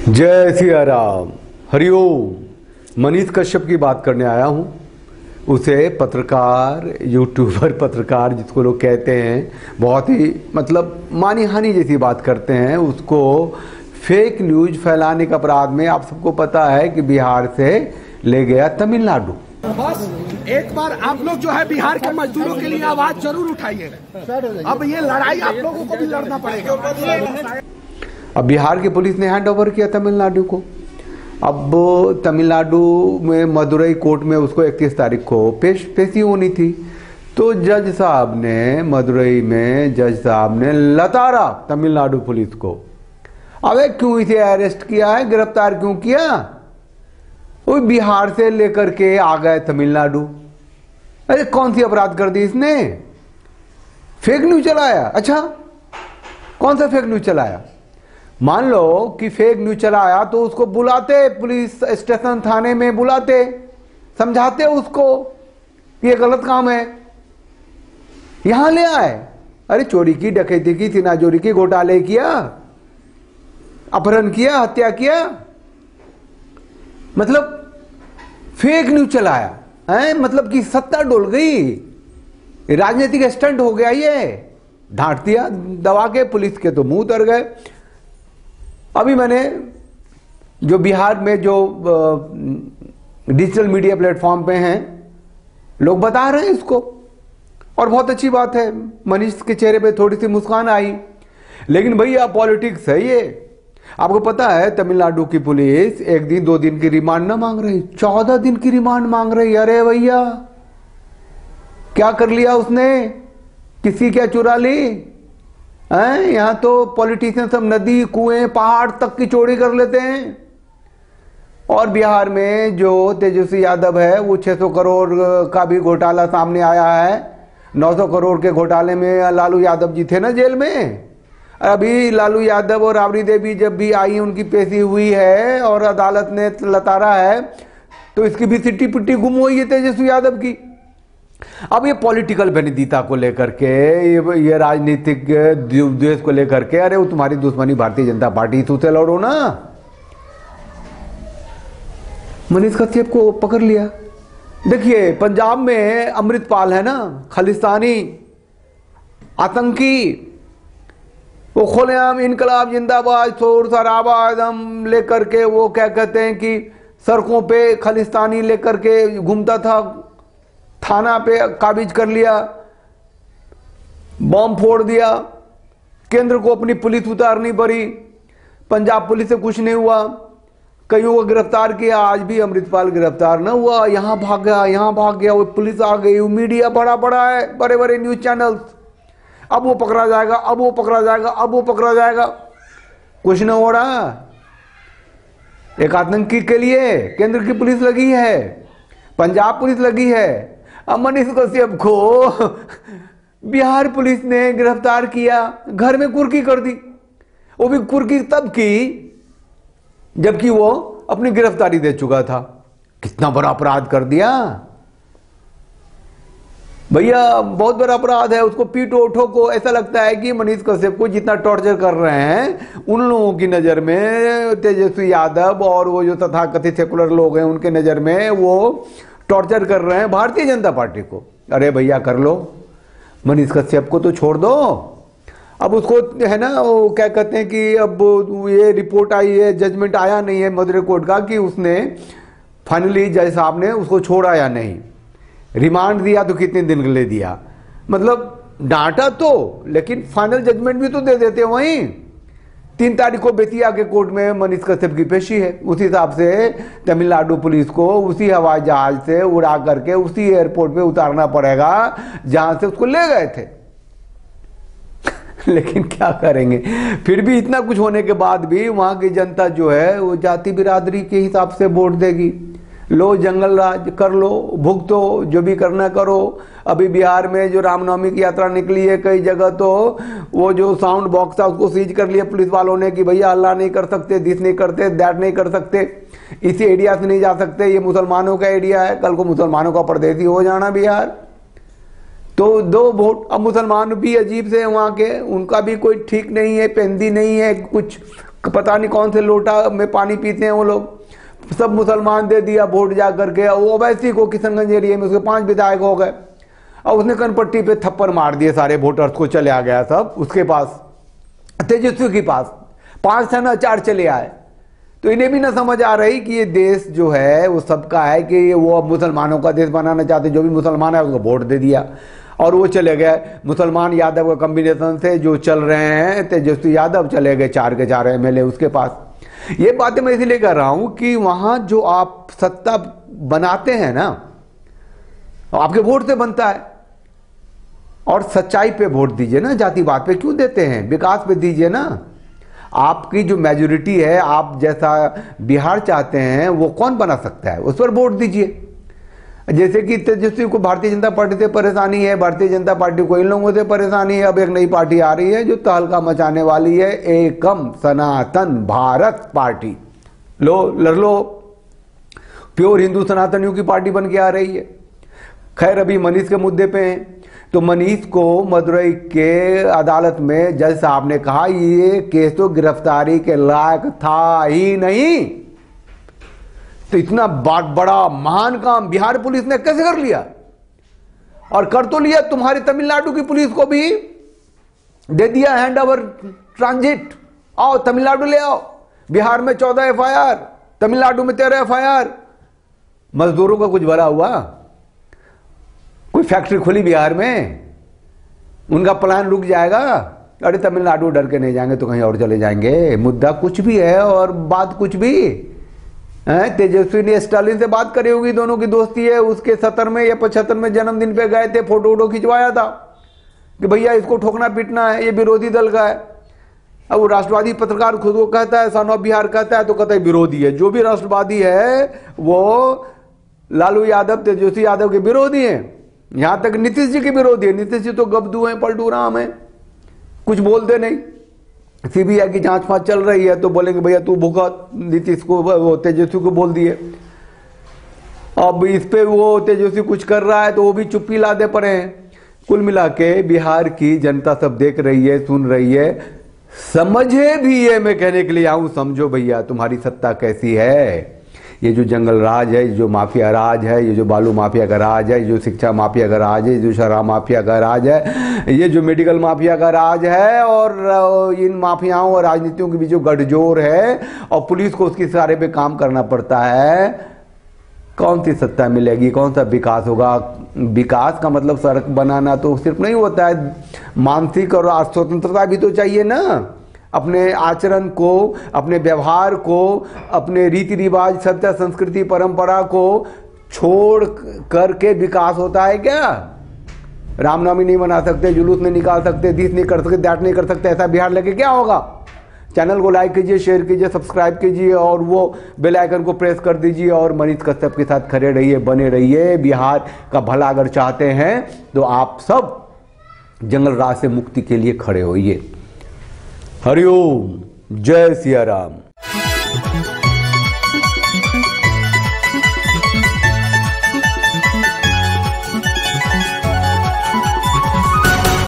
जय सिया राम, हरिओम। मनीष कश्यप की बात करने आया हूँ। उसे पत्रकार, यूट्यूबर पत्रकार जिसको लोग कहते हैं, बहुत ही मतलब मानी हानि जैसी बात करते हैं, उसको फेक न्यूज फैलाने के अपराध में आप सबको पता है कि बिहार से ले गया तमिलनाडु। बस एक बार आप लोग जो है बिहार के मजदूरों के लिए आवाज जरूर उठाइए। अब ये लड़ाई आप लोगों को भी लड़ना पड़ेगा। अब बिहार की पुलिस ने हैंड ओवर किया तमिलनाडु को। अब तमिलनाडु में मदुरई कोर्ट में उसको 31 तारीख को पेशी होनी थी। तो जज साहब ने मदुरई में लतारा तमिलनाडु पुलिस को। अबे क्यों इसे अरेस्ट किया है, गिरफ्तार क्यों किया? वो बिहार से लेकर के आ गए तमिलनाडु। अरे कौन सी अपराध कर दी इसने? फेक न्यूज चलाया। अच्छा, कौन सा फेक न्यूज चलाया? मान लो कि फेक न्यूज चलाया तो उसको बुलाते, पुलिस स्टेशन थाने में बुलाते, समझाते उसको कि ये गलत काम है। यहां ले आए, अरे चोरी की, डकैती की, तिनाजोरी की, घोटाले किया, अपहरण किया, हत्या किया, मतलब फेक न्यूज चलाया है। मतलब कि सत्ता डोल गई, राजनीतिक स्टंट हो गया। ये ढांट दिया दबा के, पुलिस के तो मुंह उतर गए। अभी मैंने जो बिहार में जो डिजिटल मीडिया प्लेटफॉर्म पे हैं, लोग बता रहे हैं इसको, और बहुत अच्छी बात है। मनीष के चेहरे पे थोड़ी सी मुस्कान आई। लेकिन भैया पॉलिटिक्स है ये। आपको पता है तमिलनाडु की पुलिस 1 दिन 2 दिन की रिमांड ना मांग रही, 14 दिन की रिमांड मांग रही। अरे भैया क्या कर लिया उसने? किसी क्या चुरा ली? यहाँ तो पॉलिटिशियन सब नदी, कुएं, पहाड़ तक की चोरी कर लेते हैं। और बिहार में जो तेजस्वी यादव है, वो 600 करोड़ का भी घोटाला सामने आया है। 900 करोड़ के घोटाले में लालू यादव जी थे ना जेल में। अभी लालू यादव और राबड़ी देवी जब भी आई, उनकी पेशी हुई है और अदालत ने लतारा है, तो इसकी भी सिट्टी पिट्टी गुम हुई है तेजस्वी यादव की। अब ये पॉलिटिकल बेनिदिता को लेकर के, ये राजनीतिक द्वेष को लेकर के, अरे वो तुम्हारी दुश्मनी भारतीय जनता पार्टी, तो से लड़ो ना। मनीष कश्यप को पकड़ लिया। देखिए पंजाब में अमृतपाल है ना, खालिस्तानी आतंकी, वो खुलेआम इनकलाब जिंदाबाद, शोर शराबा एकदम लेकर के, वो क्या कहते हैं कि सड़कों पे खालिस्तानी लेकर के घूमता था। थाना पे काबिज कर लिया, बम फोड़ दिया, केंद्र को अपनी पुलिस उतारनी पड़ी। पंजाब पुलिस से कुछ नहीं हुआ, कईयों को गिरफ्तार किया, आज भी अमृतपाल गिरफ्तार ना हुआ। यहां भाग गया, यहां भाग गया, वो पुलिस आ गई, वो मीडिया बड़ा बड़ा है, बड़े बड़े न्यूज चैनल्स। अब वो पकड़ा जाएगा, अब वो पकड़ा जाएगा, अब वो पकड़ा जाएगा, कुछ नहीं हो रहा। एक आतंकी के लिए केंद्र की पुलिस लगी है, पंजाब पुलिस लगी है। अब मनीष कश्यप को बिहार पुलिस ने गिरफ्तार किया, घर में कुर्की कर दी। वो भी कुर्की तब की जबकि वो अपनी गिरफ्तारी दे चुका था। कितना बड़ा अपराध कर दिया भैया, बहुत बड़ा अपराध है। उसको पीटो उठो को ऐसा लगता है कि मनीष कश्यप को जितना टॉर्चर कर रहे हैं, उन लोगों की नजर में तेजस्वी यादव और वो जो तथाकथित सेकुलर लोग हैं, उनके नजर में वो टॉर्चर कर रहे हैं भारतीय जनता पार्टी को। अरे भैया कर लो, मनीष कश्यप को तो छोड़ दो। अब उसको है ना, वो क्या कहते हैं कि अब ये रिपोर्ट आई है, जजमेंट आया नहीं है मदुरई कोर्ट का कि उसने फाइनली जज साहब ने उसको छोड़ा या नहीं। रिमांड दिया तो कितने दिन के लिए दिया, मतलब डांटा तो, लेकिन फाइनल जजमेंट भी तो दे देते। वहीं 3 तारीख को बेतिया के कोर्ट में मनीष कश्यप की पेशी है। उसी हिसाब से तमिलनाडु पुलिस को उसी हवाई जहाज से उड़ा करके उसी एयरपोर्ट पे उतारना पड़ेगा जहां से उसको ले गए थे। लेकिन क्या करेंगे, फिर भी इतना कुछ होने के बाद भी वहां की जनता जो है वो जाति बिरादरी के हिसाब से वोट देगी। लो जंगल राज कर लो, भुगतो, जो भी करना करो। अभी बिहार में जो रामनवमी की यात्रा निकली है, कई जगह तो वो जो साउंड बॉक्स था उसको सीज कर लिया पुलिस वालों ने कि भैया अल्लाह नहीं कर सकते, दिस नहीं करते, दैट नहीं कर सकते, इसी एरिया से नहीं जा सकते, ये मुसलमानों का एरिया है। कल को मुसलमानों का परदेसी हो जाना बिहार। तो 2 वोट। अब मुसलमान भी अजीब से वहां के, उनका भी कोई ठीक नहीं है, पेंदी नहीं है, कुछ पता नहीं कौन से लोटा में पानी पीते हैं वो लोग, सब मुसलमान दे दिया वोट जा करके। वो ओवैसी को किशनगंज एरिया में उसके 5 विधायक हो गए और उसने कनपट्टी पे थप्पड़ मार दिए सारे वोटर्स को, चले आ गया सब उसके पास, तेजस्वी के पास 5 था ना 4 चले आए। तो इन्हें भी ना समझ आ रही कि ये देश जो है वो सबका है, कि वो अब मुसलमानों का देश बनाना चाहते, जो भी मुसलमान है उसको वोट दे दिया और वो चले गए मुसलमान यादव का कॉम्बिनेशन से जो चल रहे हैं, तेजस्वी यादव चले गए 4 के 4 MLA उसके पास। ये बातें मैं इसलिए कर रहा हूं कि वहां जो आप सत्ता बनाते हैं ना, आपके वोट से बनता है, और सच्चाई पे वोट दीजिए ना, जातिवाद पे क्यों देते हैं, विकास पे दीजिए ना। आपकी जो मेजोरिटी है, आप जैसा बिहार चाहते हैं वो कौन बना सकता है, उस पर वोट दीजिए। जैसे कि तेजस्वी को भारतीय जनता पार्टी से परेशानी है, भारतीय जनता पार्टी को इन लोगों से परेशानी है, अब एक नई पार्टी आ रही है जो तहलका मचाने वाली है, एकम सनातन भारत पार्टी। लो लड़ लो, प्योर हिंदू सनातनियों की पार्टी बन के आ रही है। खैर अभी मनीष के मुद्दे पे हैं, तो मनीष को मदुरई के अदालत में जज साहब ने कहा ये केस तो गिरफ्तारी के लायक था ही नहीं। तो इतना बड़ा महान काम बिहार पुलिस ने कैसे कर लिया, और कर तो लिया, तुम्हारी तमिलनाडु की पुलिस को भी दे दिया हैंड ओवर ट्रांजिट, आओ तमिलनाडु ले आओ। बिहार में 14 FIR, तमिलनाडु में 13 FIR। मजदूरों का कुछ भला हुआ, कोई फैक्ट्री खुली बिहार में, उनका प्लान रुक जाएगा, अरे तमिलनाडु डर के नहीं जाएंगे तो कहीं और चले जाएंगे। मुद्दा कुछ भी है और बात कुछ भी है। तेजस्वी ने स्टालिन से बात करी होगी, दोनों की दोस्ती है, उसके 70वें या 75वें जन्मदिन पे गए थे, फोटो वोटो खिंचवाया था कि भैया इसको ठोकना पीटना है, ये विरोधी दल का है। अब वो राष्ट्रवादी पत्रकार खुद को कहता है, सन ऑफ बिहार कहता है, तो कहता है विरोधी है। जो भी राष्ट्रवादी है वो लालू यादव तेजस्वी यादव के विरोधी हैं, यहां तक नीतीश जी के विरोधी है। नीतीश जी तो गबदू हैं, पलटू राम है, कुछ बोलते नहीं। CBI की जांच फांच चल रही है तो बोलेंगे भैया तू भुगत, नीतीश को तेजस्वी को बोल दिए। अब इस पे वो तेजस्वी कुछ कर रहा है तो वो भी चुप्पी लादे पड़े हैं। कुल मिला के बिहार की जनता सब देख रही है, सुन रही है, समझे भी है। मैं कहने के लिए आऊं, समझो भैया तुम्हारी सत्ता कैसी है। ये जो जंगल राज है, ये जो माफिया राज है, ये जो बालू माफिया का राज है, ये जो शिक्षा माफिया का राज है, ये जो शराब माफिया का राज है, ये जो मेडिकल माफिया का राज है, और इन माफियाओं और राजनीतियों के बीच जो गठजोड़ है, और पुलिस को उसके सहारे पे काम करना पड़ता है, कौन सी सत्ता मिलेगी, कौन सा विकास होगा। विकास का मतलब सड़क बनाना तो सिर्फ नहीं होता है, मानसिक और स्वतंत्रता भी तो चाहिए ना। अपने आचरण को, अपने व्यवहार को, अपने रीति रिवाज, सभ्यता, संस्कृति, परंपरा को छोड़ करके विकास होता है क्या। रामनवमी नहीं मना सकते, जुलूस नहीं निकाल सकते, दिस नहीं कर सकते, दैट नहीं कर सकते, ऐसा बिहार लेके क्या होगा। चैनल को लाइक कीजिए, शेयर कीजिए, सब्सक्राइब कीजिए और वो बेल आइकन को प्रेस कर दीजिए। और मनीष कश्यप के साथ खड़े रहिए, बने रहिए। बिहार का भला अगर चाहते हैं तो आप सब जंगल राज से मुक्ति के लिए खड़े होइए। हरिओम, जय सिया राम।